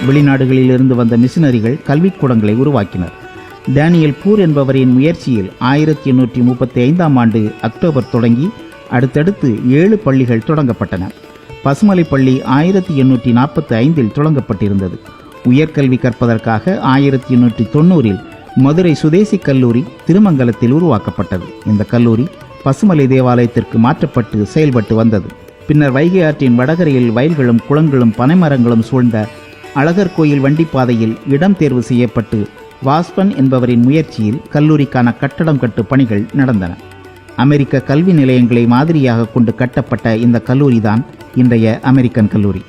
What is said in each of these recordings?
வெளிநாடுகளிலிருந்து வந்த மிஷினரிகள் கல்விக்கூடங்களை உருவாக்கினர். டேனியல் பூர் என்பவரின் முயற்சியில் 1835 ஆண்டு அக்டோபர் தொடங்கி அடுத்தடுத்து 7 பள்ளிகள் தொடங்கப்பட்டன. பசுமலை பள்ளி 1845 தொடங்கப்பட்டிருந்தது. உயர்கல்வி கற்பதற்காக 1890 மதுரை சுதேசி கல்லூரி திருமங்கலத்தில் உருவாக்கப்பட்டது. இந்த கல்லூரி பசுமலை தேவாலயத்திற்கு மாற்றப்பட்டு செயல்பட்டு வந்தது. பின்னர் வைகை ஆற்றின் வடகரையில் வயல்களும் குளங்களும் பனைமரங்களும் சூழ்ந்த அழகர் கோயில் வண்டிப்பாதையில் இடம் தேர்வு செய்யப்பட்டு வாஸ்பன் என்பவரின் முயற்சியில் கல்லூரிக்கான கட்டடம் கட்டு பணிகள் நடந்தன. அமெரிக்க கல்வி நிலையங்களை மாதிரியாக கொண்டு கட்டப்பட்ட இந்த கல்லூரிதான் இன்றைய அமெரிக்கன் கல்லூரி.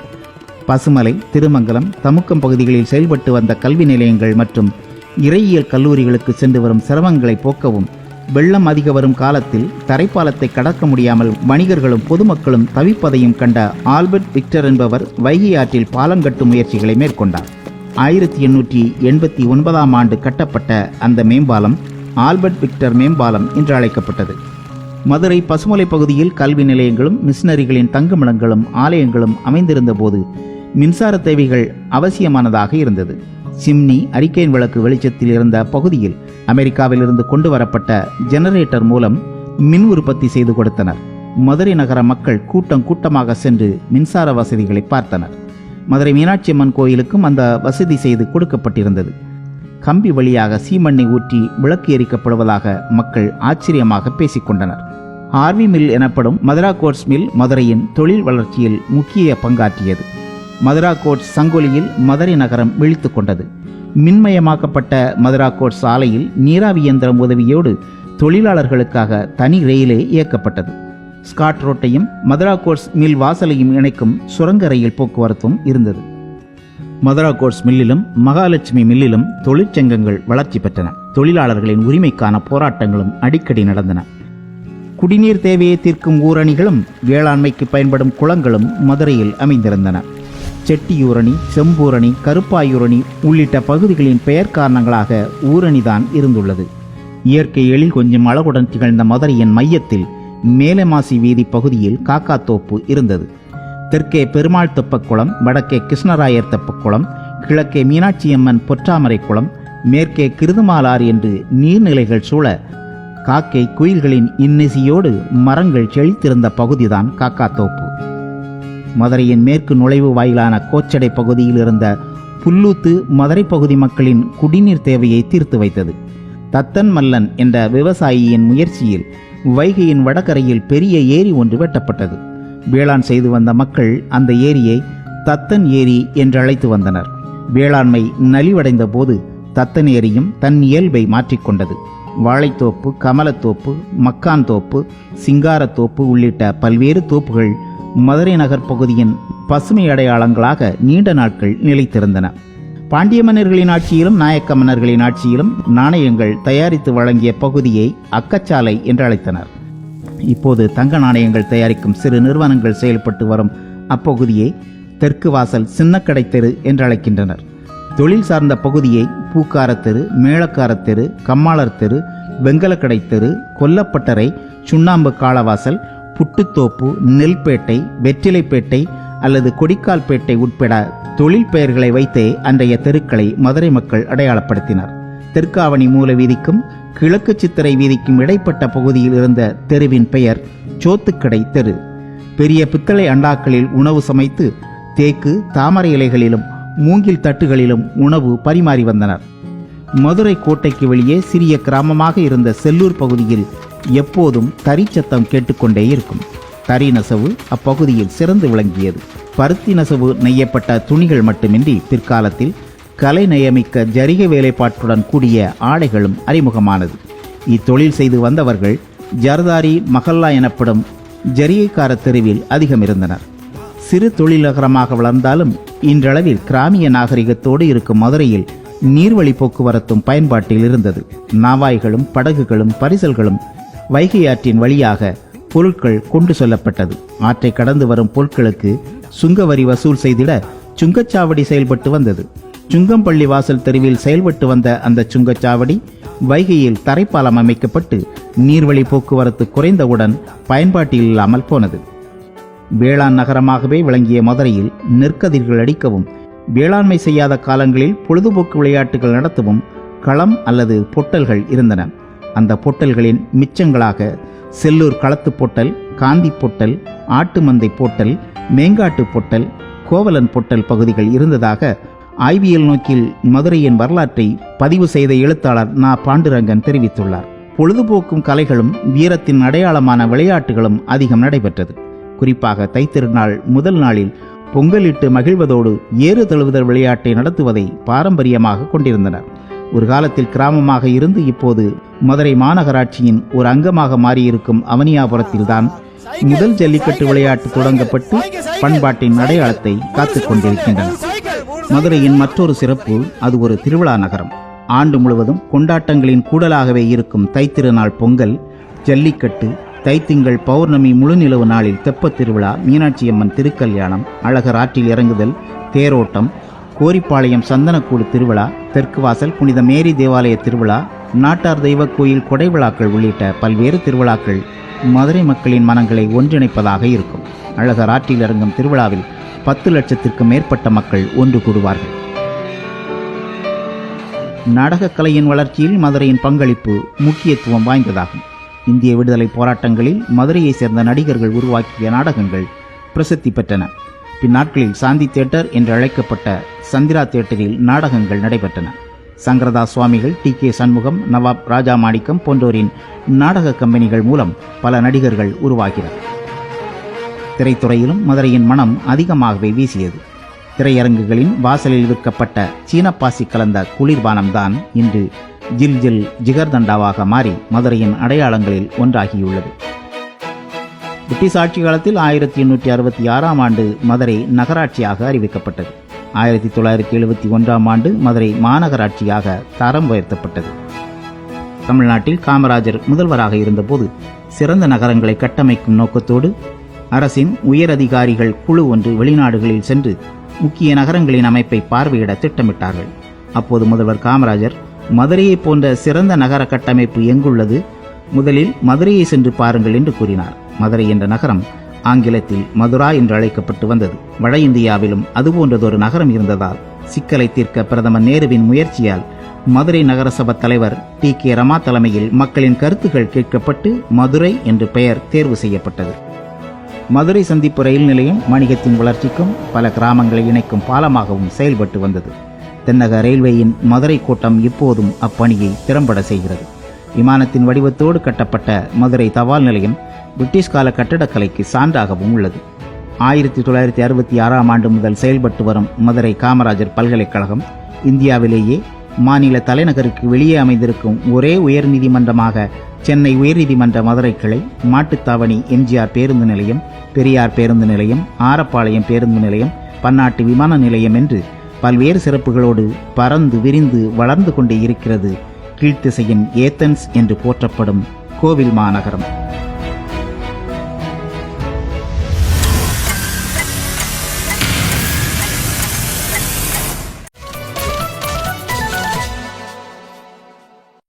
பசுமலை, திருமங்கலம், தமுக்கம் பகுதிகளில் செயல்பட்டு வந்த கல்வி நிலையங்கள் மற்றும் இறையியல் கல்லூரிகளுக்கு சென்று வரும் சிரமங்களை போக்கவும், வெள்ளம் அதிக வரும் காலத்தில் தரைப்பாலத்தை கடக்க முடியாமல் வணிகர்களும் பொதுமக்களும் தவிப்பதையும் கண்ட ஆல்பர்ட் விக்டர் என்பவர் வைகை ஆற்றில் பாலம் கட்டும் முயற்சிகளை மேற்கொண்டார். 1889 ஆண்டு கட்டப்பட்ட அந்த மேம்பாலம் ஆல்பர்ட் விக்டர் மேம்பாலம் என்று அழைக்கப்பட்டது. மதுரை பசுமலை பகுதியில் கல்வி நிலையங்களும் மிஷினரிகளின் தங்குமிடங்களும் ஆலயங்களும் அமைந்திருந்த போது மின்சார தேவைகள் அவசியமானதாக இருந்தது. சிம்னி, அரிக்கேன் விளக்கு வெளிச்சத்தில் இருந்த பகுதியில் அமெரிக்காவிலிருந்து கொண்டு வரப்பட்ட ஜெனரேட்டர் மூலம் மின் உற்பத்தி செய்து கொடுத்தனர். மதுரை நகர மக்கள் கூட்டம் கூட்டமாக சென்று மின்சார வசதிகளை பார்த்தனர். மதுரை மீனாட்சி அம்மன் கோயிலுக்கும் அந்த வசதி செய்து கொடுக்கப்பட்டிருந்தது. கம்பி வழியாக சீமண்ணை ஊற்றி விளக்கு எரிக்கப்படுவதாக மக்கள் ஆச்சரியமாக பேசிக்கொண்டனர். ஆர்வி மில் எனப்படும் மதுரா கோட்ஸ் மில் மதுரையின் தொழில் வளர்ச்சியில் முக்கிய பங்காற்றியது. மதுரா கோட்ஸ் சங்கொலியில் மதுரை நகரம் விழித்து கொண்டது. மின்மயமாக்கப்பட்ட மதுரா கோட்ஸ் சாலையில் நீராவி இயந்திரம் உதவியோடு தொழிலாளர்களுக்காக தனி ரயிலே இயக்கப்பட்டது. ஸ்காட் ரோட்டையும் மதுரா கோட்ஸ் மில் வாசலையும் இணைக்கும் சுரங்க ரயில் போக்குவரத்தும் இருந்தது. மதுரா கோட்ஸ் மில்லிலும் மகாலட்சுமி மில்லிலும் தொழிற்சங்கங்கள் வளர்ச்சி பெற்றன. தொழிலாளர்களின் உரிமைக்கான போராட்டங்களும் அடிக்கடி நடந்தன. குடிநீர் தேவையை தீர்க்கும் ஊரணிகளும் வேளாண்மைக்கு பயன்படும் குளங்களும் மதுரையில் அமைந்திருந்தன. செட்டியூரணி, செம்பூரணி, கருப்பாயூரணி உள்ளிட்ட பகுதிகளின் பெயர் காரணங்களாக ஊரணிதான் இருந்துள்ளது. இயற்கை எழில் கொஞ்சம் அழகுடன் திகழ்ந்த மதுரையின் மையத்தில் மேலமாசி வீதி பகுதியில் காக்காத்தோப்பு இருந்தது. தெற்கே பெருமாள் தெப்பக்குளம், வடக்கே கிருஷ்ணராயர் தெப்பக்குளம், கிழக்கே மீனாட்சியம்மன் பொற்றாமரை குளம், மேற்கே கிருதுமாலாறு என்று நீர்நிலைகள் சூழ காக்கை குயில்களின் இன்னிசையோடு மரங்கள் செழித்திருந்த பகுதிதான் காக்காத்தோப்பு. மதுரையின் மேற்கு நுழைவு வாயிலான கோச்சடை பகுதியில் இருந்த புல்லூத்து மதுரை பகுதி மக்களின் குடிநீர் தேவையை தீர்த்து வைத்தது. தத்தன் மல்லன் என்ற விவசாயியின் முயற்சியில் வைகையின் வடகரையில் பெரிய ஏரி ஒன்று வெட்டப்பட்டது. வேளாண் செய்து வந்த மக்கள் அந்த ஏரியை தத்தன் ஏரி என்று அழைத்து வந்தனர். வேளாண்மை நலிவடைந்த போது தத்தன் ஏரியும் தன் இயல்பை மாற்றிக்கொண்டது. வாழைத்தோப்பு, கமலத்தோப்பு, மக்கான் தோப்பு, சிங்காரத்தோப்பு உள்ளிட்ட பல்வேறு தோப்புகள் மதுரை நகர் பகுதியின் பசுமை அடையாளங்களாக நீண்ட நாட்கள் நிலைத்திருந்தன. பாண்டிய மன்னர்களின் ஆட்சியிலும் நாயக்க மன்னர்களின் ஆட்சியிலும் நாணயங்கள் தயாரித்து வழங்கிய பகுதியை அக்கச்சாலை என்று அழைத்தனர். இப்போது தங்க நாணயங்கள் தயாரிக்கும் சிறு நிறுவனங்கள் செயல்பட்டு வரும் அப்பகுதியை தெற்கு வாசல் சின்னக்கடை தெரு என்று அழைக்கின்றனர். தொழில் சார்ந்த பகுதியை பூக்காரத்தெரு, மேளக்காரத்தெரு, கம்மாளர் தெரு, வெங்கலக்கடை தெரு, கொல்லப்பட்டறை, சுண்ணாம்பு காலவாசல், புட்டுத்தோப்பு, நெல்பேட்டை, வெற்றிலைப்பேட்டை அல்லது கொடிக்கால்பேட்டை உட்பட தொழில் பெயர்களை வைத்தே அன்றைய தெருக்களை மதுரை மக்கள் அடையாளப்படுத்தினர். தெற்காவணி மூல வீதிக்கும் கிழக்கு சித்திரை வீதிக்கும் இடைப்பட்ட பகுதியில் இருந்த தெருவின் பெயர் சோத்துக்கடை தெரு. பெரிய பித்தளை அண்டாக்களில் உணவு சமைத்து தேக்கு, தாமரை இலைகளிலும் மூங்கில் தட்டுகளிலும் உணவு பரிமாறி வந்தனர். மதுரை கோட்டைக்கு வெளியே சிறிய கிராமமாக இருந்த செல்லூர் பகுதியில் எப்போதும் தறி சத்தம் கேட்டுக்கொண்டே இருக்கும். தறி நெசவு அப்பகுதியில் சிறந்து விளங்கியது. பருத்தி நெசவு நெய்யப்பட்ட துணிகள் மட்டுமின்றி பிற்காலத்தில் கலை நயமிக்க ஜரிகை வேலைப்பாட்டுடன் கூடிய ஆடைகளும் அறிமுகமானது. இத்தொழில் செய்து வந்தவர்கள் ஜர்தாரி மஹல்லா எனப்படும் ஜரிகைக்கார தெருவில் அதிகம் இருந்தனர். சிறு தொழில் நகரமாக வளர்ந்தாலும் இன்றளவில் கிராமிய நாகரிகத்தோடு இருக்கும் மதுரையில் நீர்வழி போக்குவரத்தும் பயன்பாட்டில் இருந்தது. நாவாய்களும் படகுகளும் பரிசல்களும் வைகை ஆற்றின் வழியாக பொருட்கள் கொண்டு செல்லப்பட்டது. ஆற்றை கடந்து வரும் பொருட்களுக்கு சுங்கவரி வசூல் செய்திட சுங்கச்சாவடி செயல்பட்டு வந்தது. சுங்கம்பள்ளி வாசல் தெருவில் செயல்பட்டு வந்த அந்த சுங்கச்சாவடி வைகையில் தரைப்பாலம் அமைக்கப்பட்டு நீர்வழி போக்குவரத்து குறைந்தவுடன் பயன்பாட்டில் இல்லாமல் போனது. வேளாண் நகரமாகவே விளங்கிய மதுரையில் நெற்கதிர்கள் அடிக்கவும் வேளாண்மை செய்யாத காலங்களில் பொழுதுபோக்கு விளையாட்டுகள் நடத்தவும் களம் அல்லது பொட்டல்கள் இருந்தன. அந்த பொட்டல்களின் மிச்சங்களாக செல்லூர் களத்து பொட்டல், காந்தி பொட்டல், ஆட்டு மந்தை பொட்டல், மேங்காட்டு பொட்டல், கோவலன் பொட்டல் பகுதிகள் இருந்ததாக ஆய்வியல் நோக்கில் மதுரையின் வரலாற்றை பதிவு செய்த எழுத்தாளர் நா. பாண்டுரங்கன் தெரிவித்துள்ளார். பொழுதுபோக்கும் கலைகளும் வீரத்தின் அடையாளமான விளையாட்டுகளும் அதிகம் நடைபெற்றது. குறிப்பாக தைத்திருநாள் முதல் நாளில் பொங்கலிட்டு மகிழ்வதோடு ஏறு தழுவுதல் விளையாட்டை நடத்துவதை பாரம்பரியமாக கொண்டிருந்தனர். ஒரு காலத்தில் கிராமமாக இருந்து இப்போது மதுரை மாநகராட்சியின் ஒரு அங்கமாக மாறியிருக்கும் அவனியாபுரத்தில்தான் முதல் ஜல்லிக்கட்டு விளையாட்டு தொடங்கப்பட்டு பண்பாட்டின் அடையாளத்தை காத்துக் கொண்டிருக்கின்றன. மதுரையின் மற்றொரு சிறப்பு, அது ஒரு திருவிழா நகரம். ஆண்டு முழுவதும் கொண்டாட்டங்களின் கூடலாகவே இருக்கும் தைத்திருநாள் பொங்கல், ஜல்லிக்கட்டு, தைத்திங்கள் பௌர்ணமி முழுநிலவு நாளில் தெப்பத் திருவிழா, மீனாட்சியம்மன் திருக்கல்யாணம், அழகர் ஆற்றில் இறங்குதல், தேரோட்டம், கோரிப்பாளையம் சந்தனக்கூடு திருவிழா, தெற்கு வாசல் புனித மேரி தேவாலய திருவிழா, நாட்டார் தெய்வ கோயில் கொடை விழாக்கள் உள்ளிட்ட பல்வேறு திருவிழாக்கள் மதுரை மக்களின் மனங்களை ஒன்றிணைப்பதாக இருக்கும். அழகர் ஆற்றில் இறங்கும் திருவிழாவில் 10 லட்சத்திற்கும் மேற்பட்ட மக்கள் ஒன்று கூடுவார்கள். நாடகக்கலையின் வளர்ச்சியில் மதுரையின் பங்களிப்பு முக்கியத்துவம் வாய்ந்ததாகும். இந்திய விடுதலை போராட்டங்களில் மதுரையை சேர்ந்த நடிகர்கள் உருவாக்கிய நாடகங்கள் பிரசித்தி பெற்றன. பின்னாட்களில் சாந்தி தியேட்டர் என்று அழைக்கப்பட்ட சந்திரா தியேட்டரில் நாடகங்கள் நடைபெற்றன. சங்கரதாஸ் சுவாமிகள், டி.கே. சண்முகம், நவாப் ராஜா மாணிக்கம் போன்றோரின் நாடக கம்பெனிகள் மூலம் பல நடிகர்கள் உருவாகினர். திரைத்துறையிலும் மதுரையின் மனம் அதிகமாகவே வீசியது. திரையரங்குகளின் வாசலில் விற்கப்பட்ட சீனப்பாசி கலந்த குளிர்பானம்தான் இன்று ஜில் ஜில் ஜிகர்தண்டாவாக மாறி மதுரையின் அடையாளங்களில் ஒன்றாகியுள்ளது. பிரிட்டிஷ் ஆட்சி காலத்தில் 1866ஆம் ஆண்டு மதுரை நகராட்சியாக அறிவிக்கப்பட்டது. 1971ஆம் ஆண்டு மதுரை மாநகராட்சியாக தரம் உயர்த்தப்பட்டது. தமிழ்நாட்டில் காமராஜர் முதல்வராக இருந்தபோது சிறந்த நகரங்களை கட்டமைக்கும் நோக்கத்தோடு அரசின் உயரதிகாரிகள் குழு ஒன்று வெளிநாடுகளில் சென்று முக்கிய நகரங்களின் அமைப்பை பார்வையிட திட்டமிட்டார்கள். அப்போது முதல்வர் காமராஜர், மதுரையை போன்ற சிறந்த நகர கட்டமைப்பு எங்குள்ளது, முதலில் மதுரையை சென்று பாருங்கள் என்று கூறினார். மதுரை என்ற நகரம் ஆங்கிலத்தில் மதுரா என்று அழைக்கப்பட்டு வந்தது. வட இந்தியாவிலும் அதுபோன்றதொரு நகரம் இருந்ததால் சிக்கலை தீர்க்க பிரதமர் நேருவின் முயற்சியால் மதுரை நகரசபை தலைவர் டி.கே. ரமா தலைமையில் மக்களின் கருத்துக்கள் கேட்கப்பட்டு மதுரை என்று பெயர் தேர்வு செய்யப்பட்டது. மதுரை சந்திப்பு ரயில் நிலையம் வணிகத்தின் வளர்ச்சிக்கும் பல கிராமங்களை இணைக்கும் பாலமாகவும் செயல்பட்டு வந்தது. தென்னக ரயில்வேயின் மதுரை கோட்டம் இப்போதும் அப்பணியை திறம்பட செய்கிறது. விமானத்தின் வடிவத்தோடு கட்டப்பட்ட மதுரை தபால் நிலையம் பிரிட்டிஷ் கால கட்டடக்கலைக்கு சான்றாகவும் உள்ளது. 1966ஆம் ஆண்டு முதல் செயல்பட்டு வரும் மதுரை காமராஜர் பல்கலைக்கழகம் இந்தியாவிலேயே மாநில தலைநகருக்கு வெளியே அமைந்திருக்கும் ஒரே உயர்நீதிமன்றமாக சென்னை உயர்நீதிமன்ற மதுரை கிளை, மாட்டுத்தாவணி எம்ஜிஆர் பேருந்து நிலையம், பெரியார் பேருந்து நிலையம், ஆரப்பாளையம் பேருந்து நிலையம், பன்னாட்டு விமான நிலையம் என்று பல்வேறு சிறப்புகளோடு பறந்து விரிந்து வளர்ந்து கொண்டே இருக்கிறது கீழ்த்திசையின் ஏத்தன்ஸ் என்று போற்றப்படும் கோவில் மாநகரம்.